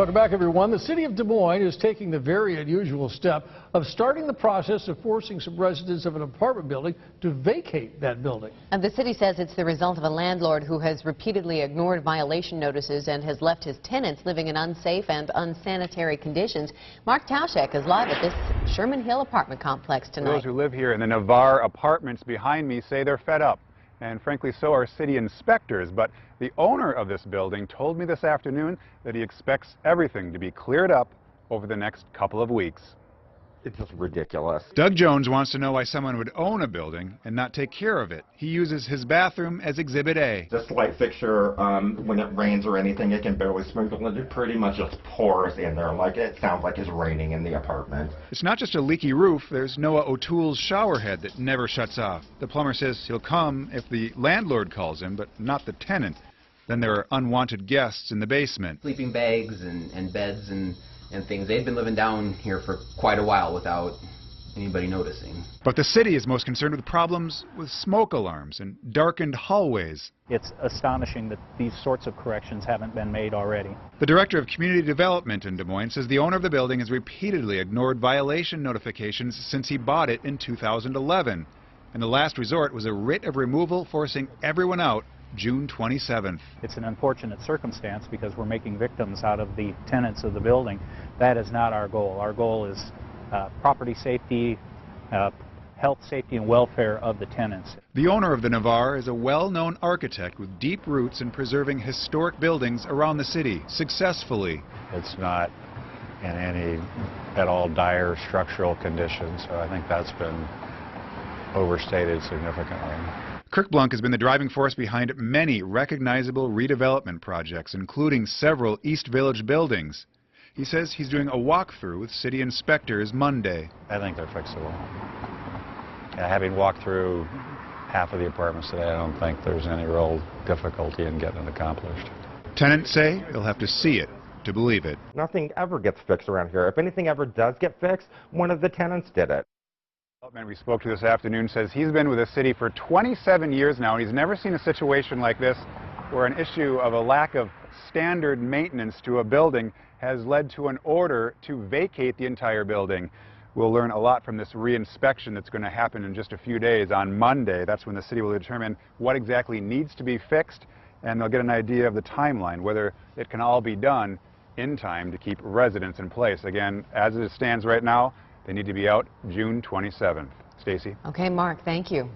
Welcome back, everyone. The city of Des Moines is taking the very unusual step of starting the process of forcing some residents of an apartment building to vacate that building. And the city says it's the result of a landlord who has repeatedly ignored violation notices and has left his tenants living in unsafe and unsanitary conditions. Mark Tauschek is live at this Sherman Hill apartment complex tonight. Those who live here in the Navarre apartments behind me say they're fed up. And frankly, so are city inspectors. But the owner of this building told me this afternoon that he expects everything to be cleared up over the next couple of weeks. It's just ridiculous. Doug Jones wants to know why someone would own a building and not take care of it. He uses his bathroom as Exhibit A. This light fixture, when it rains or anything, it can barely sprinkle it. It pretty much just pours in there like it sounds like it's raining in the apartment. It's not just a leaky roof. There's Noah O'Toole's shower head that never shuts off. The plumber says he'll come if the landlord calls him, but not the tenant. Then there are unwanted guests in the basement. Sleeping bags and beds and things. They've been living down here for quite a while without anybody noticing. But the city is most concerned with problems with smoke alarms and darkened hallways. It's astonishing that these sorts of corrections haven't been made already. The director of community development in Des Moines says the owner of the building has repeatedly ignored violation notifications since he bought it in 2011. And the last resort was a writ of removal forcing everyone out June 27th. It's an unfortunate circumstance because we're making victims out of the tenants of the building. That is not our goal. Our goal is property safety, health, safety, and welfare of the tenants. The owner of the Navarre is a well-known architect with deep roots in preserving historic buildings around the city successfully. It's not in any at all dire structural condition, so I think that's been overstated significantly. Kirk Blunk has been the driving force behind many recognizable redevelopment projects, including several East Village buildings. He says he's doing a walkthrough with city inspectors Monday. I think they're fixable. Having walked through half of the apartments today, I don't think there's any real difficulty in getting it accomplished. Tenants say they'll have to see it to believe it. Nothing ever gets fixed around here. If anything ever does get fixed, one of the tenants did it. The man we spoke to this afternoon says he's been with the city for 27 years now, and he's never seen a situation like this where an issue of a lack of standard maintenance to a building has led to an order to vacate the entire building. We'll learn a lot from this re-inspection that's going to happen in just a few days on Monday. That's when the city will determine what exactly needs to be fixed, and they'll get an idea of the timeline, whether it can all be done in time to keep residents in place. Again, as it stands right now, they need to be out June 27th. Stacy? Okay, Mark, thank you.